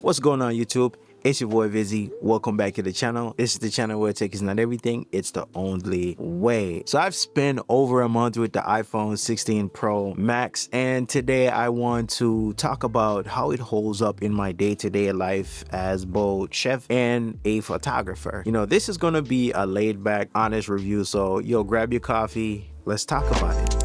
What's going on, YouTube? It's your boy Vizzy. Welcome back to the channel. This is the channel where tech is not everything, it's the only way. So I've spent over a month with the iPhone 16 Pro Max, and today I want to talk about how it holds up in my day-to-day life as both chef and a photographer. This is gonna be a laid-back, honest review, so grab your coffee, let's talk about it.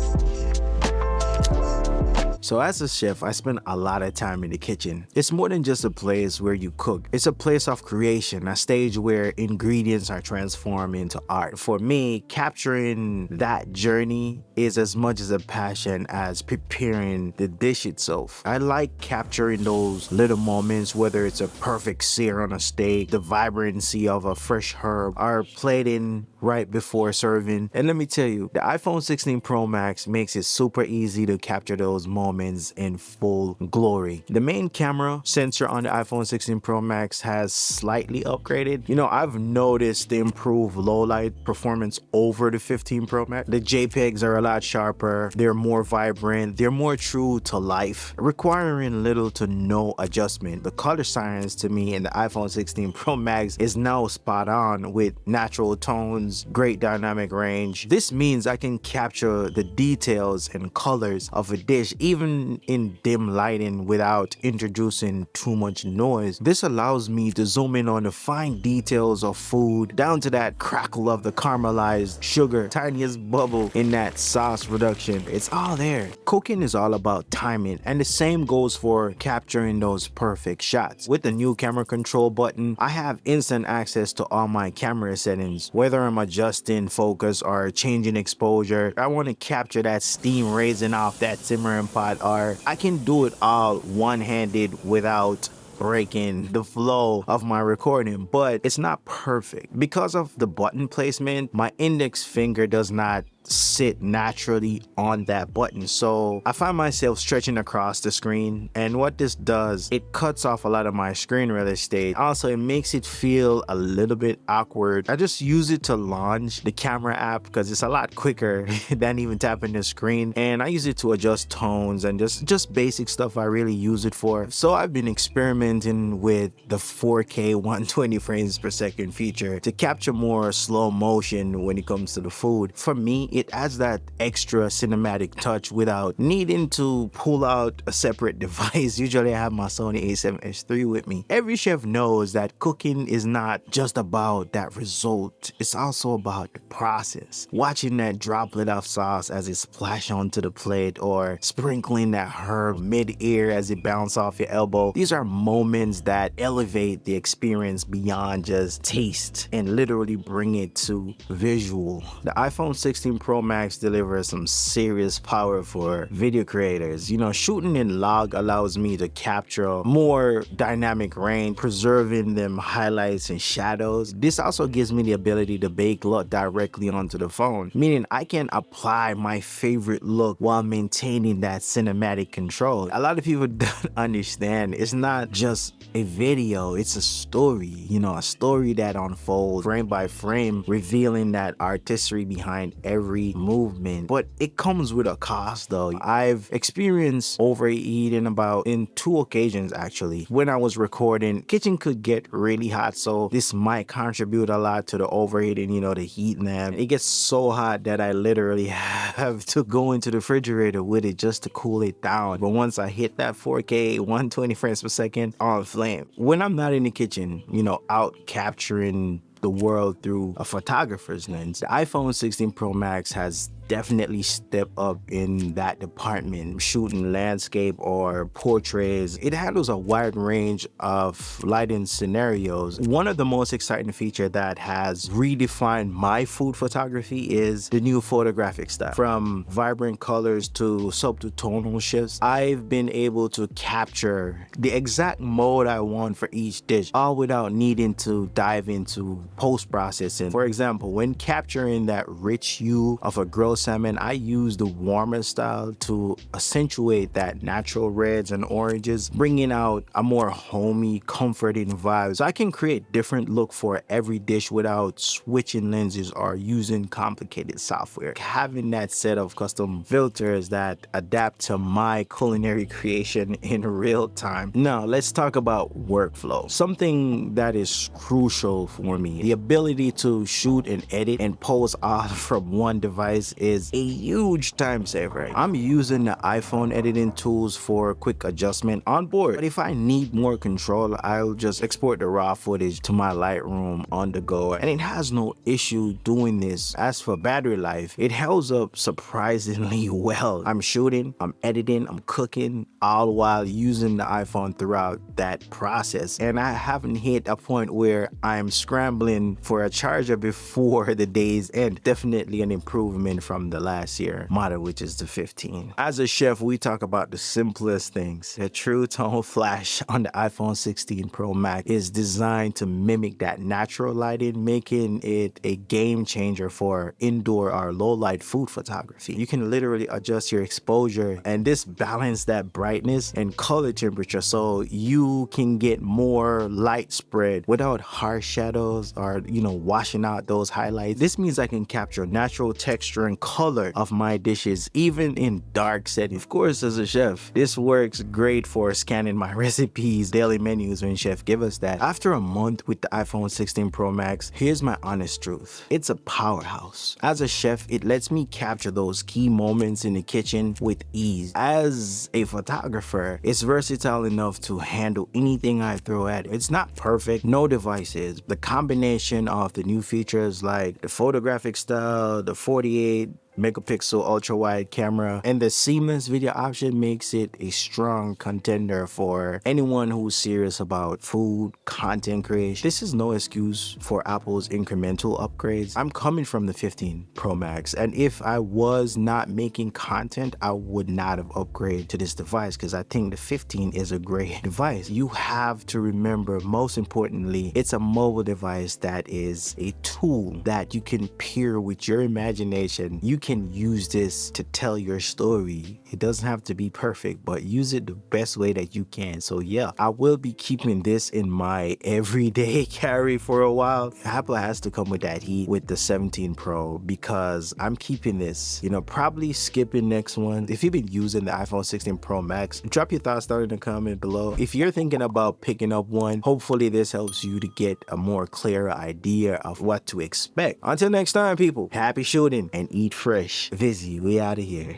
So as a chef, I spend a lot of time in the kitchen. It's more than just a place where you cook. It's a place of creation, a stage where ingredients are transformed into art. For me, capturing that journey is as much as a passion as preparing the dish itself. I like capturing those little moments, whether it's a perfect sear on a steak, the vibrancy of a fresh herb, or plating right before serving. And let me tell you, the iPhone 16 Pro Max makes it super easy to capture those moments in full glory. The main camera sensor on the iPhone 16 Pro Max has slightly upgraded. I've noticed the improved low light performance over the 15 Pro Max. The JPEGs are a lot sharper, they're more vibrant, they're more true to life, requiring little to no adjustment. The color science to me in the iPhone 16 Pro Max is now spot on with natural tones, great dynamic range. This means I can capture the details and colors of a dish even in dim lighting without introducing too much noise. This allows me to zoom in on the fine details of food, down to that crackle of the caramelized sugar, tiniest bubble in that sauce reduction. It's all there. Cooking is all about timing, and the same goes for capturing those perfect shots. With the new camera control button, I have instant access to all my camera settings. Whether I'm adjusting focus or changing exposure, I want to capture that steam raising off that simmering pot, or I can do it all one-handed without breaking the flow of my recording. But it's not perfect. Because of the button placement, my index finger does not sit naturally on that button, so I find myself stretching across the screen, and what this does, it cuts off a lot of my screen real estate. Also, it makes it feel a little bit awkward. I just use it to launch the camera app because it's a lot quicker than even tapping the screen, and I use it to adjust tones and just basic stuff I really use it for. So I've been experimenting with the 4K 120 frames per second feature to capture more slow motion when it comes to the food. For me, it adds that extra cinematic touch without needing to pull out a separate device. Usually I have my Sony a7S III with me. Every chef knows that cooking is not just about that result, it's also about the process. Watching that droplet of sauce as it splashes onto the plate, or sprinkling that herb mid-ear as it bounces off your elbow. These are moments that elevate the experience beyond just taste and literally bring it to visual. The iPhone 16 Pro Max delivers some serious power for video creators. Shooting in log allows me to capture more dynamic range, preserving them highlights and shadows. This also gives me the ability to bake look directly onto the phone, meaning I can apply my favorite look while maintaining that cinematic control. A lot of people don't understand, it's not just a video, it's a story, a story that unfolds frame by frame, revealing that artistry behind every movement. But it comes with a cost though. I've experienced overeating in 2 occasions actually. When I was recording, kitchen could get really hot, so this might contribute a lot to the overeating, the heat lamp. It gets so hot that I literally have to go into the refrigerator with it just to cool it down. But once I hit that 4K 120 frames per second, on flame. When I'm not in the kitchen, out capturing the world through a photographer's lens, the iPhone 16 Pro Max has definitely step up in that department. Shooting landscape or portraits, it handles a wide range of lighting scenarios. One of the most exciting features that has redefined my food photography is the new photographic style. From vibrant colors to subtle tonal shifts, I've been able to capture the exact mode I want for each dish, all without needing to dive into post-processing. For example, when capturing that rich hue of a grilled salmon, I use the warmer style to accentuate that natural reds and oranges, bringing out a more homey, comforting vibe. So I can create different look for every dish without switching lenses or using complicated software. Having that set of custom filters that adapt to my culinary creation in real time. Now, let's talk about workflow. Something that is crucial for me. The ability to shoot and edit and post all from one device is a huge time saver. I'm using the iPhone editing tools for quick adjustment on board, but if I need more control, I'll just export the raw footage to my Lightroom on the go, and it has no issue doing this. As for battery life, it holds up surprisingly well. I'm shooting, I'm editing, I'm cooking, all while using the iPhone throughout that process, and I haven't hit a point where I'm scrambling for a charger before the day's end. Definitely an improvement from the last year model, which is the 15. As a chef, we talk about the simplest things. The True Tone flash on the iPhone 16 Pro Max is designed to mimic that natural lighting, making it a game changer for indoor or low light food photography. You can literally adjust your exposure and this balance that brightness and color temperature so you can get more light spread without harsh shadows or washing out those highlights. This means I can capture natural texture and color of my dishes even in dark settings. Of course, as a chef, this works great for scanning my recipes, daily menus when chef give us that. After a month with the iPhone 16 Pro Max, here's my honest truth. It's a powerhouse. As a chef, it lets me capture those key moments in the kitchen with ease. As a photographer, it's versatile enough to handle anything I throw at it. It's not perfect, no device is. The combination of the new features like the photographic style, the 48 megapixel ultra wide camera, and the seamless video option makes it a strong contender for anyone who's serious about food content creation. This is no excuse for Apple's incremental upgrades. I'm coming from the 15 Pro Max, and if I was not making content, I would not have upgraded to this device because I think the 15 is a great device. You have to remember, most importantly, it's a mobile device that is a tool that you can pair with your imagination. You can use this to tell your story. It doesn't have to be perfect, but use it the best way that you can. So yeah, I will be keeping this in my everyday carry for a while. Apple has to come with that heat with the 17 Pro because I'm keeping this, probably skipping next one. If you've been using the iPhone 16 Pro Max, drop your thoughts down in the comment below. If you're thinking about picking up one, hopefully this helps you to get a more clearer idea of what to expect. Until next time, people, happy shooting and eat fresh. Vizzy, we out of here.